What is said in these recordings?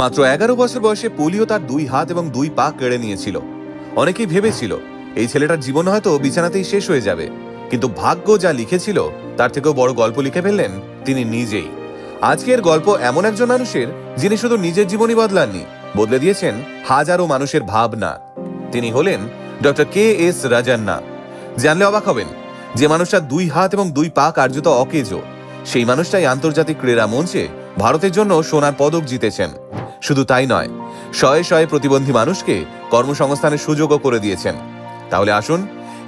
মাত্র 11 বছর বয়সে পোলিও তার 2 হাত এবং 2 পা কেড়ে নিয়েছিল। অনেকেই ভেবেছিল এই ছেলেটার জীবন হয়তো বিছানাতেই শেষ হয়ে যাবে, কিন্তু ভাগ্য যা লিখেছিল তার থেকেও বড় গল্প লিখে ফেললেন তিনি নিজেই। আজকের গল্প এমন একজন মানুষের, যিনি শুধু নিজের জীবনই বদলাননি, বদলে দিয়েছেন হাজারো মানুষের ভাবনা। তিনি হলেন ডক্টর কে.এস. রাজান্না। জানলে অবাক হবেন, যে মানুষটা 2 হাত এবং 2 পা কার্যত অকেজো, সেই মানুষটাই আন্তর্জাতিক ক্রীড়া মঞ্চে ভারতের জন্য সোনার পদক জিতেছেন। শুধু তাই নয়, শয়ে শয়ে প্রতিবন্ধী মানুষকে কর্মসংস্থানের সুযোগও করে দিয়েছেন। তাহলে আসুন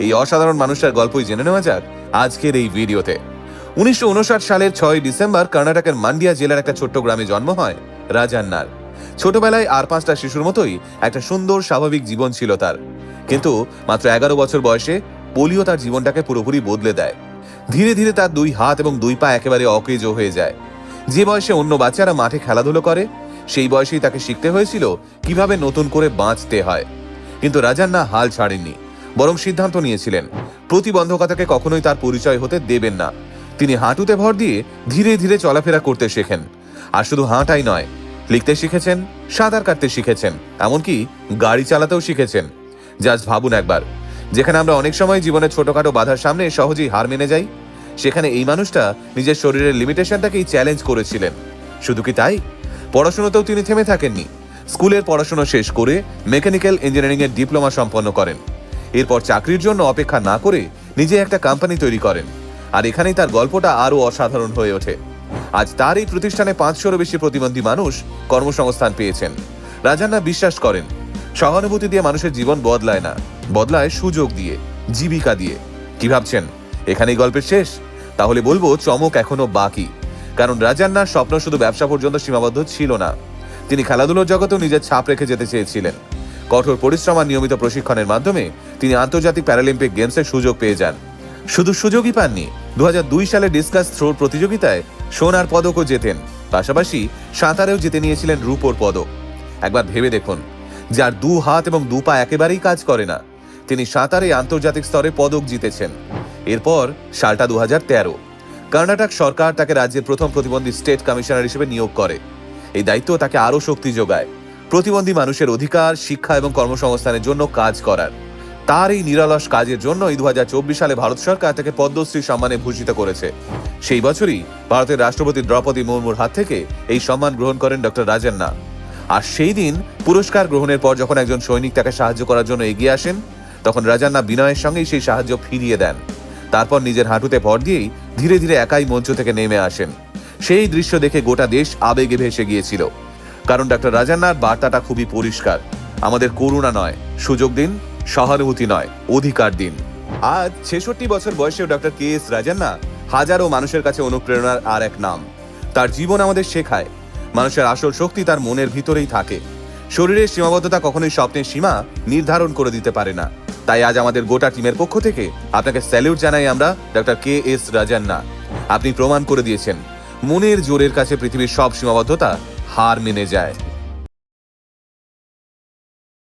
এই অসাধারণ মানুষটার গল্পই জেনে নেওয়া যাক আজকের এই ভিডিওতে। 1959 সালের 6 ডিসেম্বর কর্ণাটকের মান্ডিয়া জেলার একটা ছোট্ট গ্রামে জন্ম হয় রাজান্নার। ছোটবেলায় আর 5টা শিশুর মতোই একটা সুন্দর স্বাভাবিক জীবন ছিল তার, কিন্তু মাত্র 11 বছর বয়সে পোলিও তার জীবনটাকে পুরোপুরি বদলে দেয়। ধীরে ধীরে তার 2 হাত এবং 2 পা একেবারে অকেজো হয়ে যায়। যে বয়সে অন্য বাচ্চারা মাঠে খেলাধুলো করে, সেই বয়সেই তাকে শিখতে হয়েছিল কিভাবে নতুন করে বাঁচতে হয়। কিন্তু রাজান্না হাল ছাড়েননি, বরং সিদ্ধান্ত নিয়েছিলেন প্রতিবন্ধকতাকে কখনোই তার পরিচয় হতে দেবেন না। তিনি হাঁটুতে ভর দিয়ে ধীরে ধীরে চলাফেরা করতে শেখেন। আর শুধু হাঁটাই নয়, লিখতে শিখেছেন, সাঁতার কাটতে শিখেছেন, এমনকি গাড়ি চালাতেও শিখেছেন। জাস্ট ভাবুন একবার, যেখানে আমরা অনেক সময় জীবনের ছোটখাটো বাধার সামনে সহজেই হার মেনে যাই, সেখানে এই মানুষটা নিজের শরীরের লিমিটেশনটাকেই চ্যালেঞ্জ করেছিলেন। শুধু কি তাই, পড়াশোনাতেও তিনি থেমে থাকেননি। স্কুলের পড়াশোনা শেষ করে মেকানিক্যাল ইঞ্জিনিয়ারিং এর ডিপ্লোমা সম্পন্ন করেন। এরপর চাকরির জন্য অপেক্ষা না করে নিজে একটা কোম্পানি তৈরি করেন। আর এখানেই তার গল্পটা আরো অসাধারণ হয়ে ওঠে। আজ তার এই প্রতিষ্ঠানে 500-এরও বেশি প্রতিবন্ধী মানুষ কর্মসংস্থান পেয়েছেন। রাজান্না বিশ্বাস করেন, সহানুভূতি দিয়ে মানুষের জীবন বদলায় না, বদলায় সুযোগ দিয়ে, জীবিকা দিয়ে। কি ভাবছেন এখানেই গল্পের শেষ? তাহলে বলবো চমক এখনো বাকি। কারণ রাজান্নার স্বপ্ন শুধু ব্যবসা পর্যন্ত সীমাবদ্ধ ছিল না। তিনি খেলাধুলোর জগতেও নিজের ছাপ রেখে যেতে চেয়েছিলেন। কঠোর পরিশ্রম আর নিয়মিত প্রশিক্ষণের মাধ্যমে তিনি আন্তর্জাতিক প্যারালিম্পিক গেমসের সুযোগ পেয়ে যান। শুধু সুযোগই পাননি, 2002 সালে ডিসকাস থ্রোর প্রতিযোগিতায় সোনার পদকও জেতেন। পাশাপাশি সাঁতারেও জিতে নিয়েছিলেন রূপোর পদক। একবার ভেবে দেখুন, যার 2 হাত এবং 2 পা একেবারেই কাজ করে না, তিনি সাঁতারে আন্তর্জাতিক স্তরে পদক জিতেছেন। এরপর সালটা 2013, কর্ণাটক সরকার তাকে রাজ্যের প্রথম প্রতিবন্ধী স্টেট কমিশনার হিসেবে নিয়োগ করে। এই দায়িত্ব তাকে আরো শক্তি যোগায় প্রতিবন্ধী মানুষের অধিকার, শিক্ষা এবং কর্মসংস্থানের জন্য কাজ করার। তার এই নিরলস কাজের জন্য 2024 সালে ভারত সরকার তাকে পদ্মশ্রী সম্মানে ভূষিত করেছে। সেই বছরই ভারতের রাষ্ট্রপতি দ্রৌপদী মুর্মুর হাত থেকে এই সম্মান গ্রহণ করেন ডক্টর রাজান্না। আর সেই দিন পুরস্কার গ্রহণের পর যখন একজন সৈনিক তাকে সাহায্য করার জন্য এগিয়ে আসেন, তখন রাজান্না বিনয়ের সঙ্গেই সেই সাহায্য ফিরিয়ে দেন। তারপর নিজের হাঁটুতে ভর দিয়েই ধীরে ধীরে একাই মঞ্চ থেকে নেমে আসেন। সেই দৃশ্য দেখে গোটা দেশ আবেগে ভেসে গিয়েছিল। কারণ ডক্টর রাজান্নার বার্তাটা খুবই পরিষ্কার, আমাদের করুণা নয় সুযোগ দিন, সহানুভূতি নয় অধিকার দিন। আজ 66 বছর বয়সেও ডক্টর কে.এস. রাজান্না হাজারো মানুষের কাছে অনুপ্রেরণার আর এক নাম। তার জীবন আমাদের শেখায় মানুষের আসল শক্তি তার মনের ভিতরেই থাকে। শরীরের সীমাবদ্ধতা কখনোই স্বপ্নের সীমা নির্ধারণ করে দিতে পারে না। তাই আজ আমাদের গোটা টিমের পক্ষ থেকে আপনাকে স্যালিউট জানাই আমরা, ডক্টর কে.এস. রাজান্না। আপনি প্রমাণ করে দিয়েছেন মনের জোরের কাছে পৃথিবীর সব সীমাবদ্ধতা হার মেনে যায়।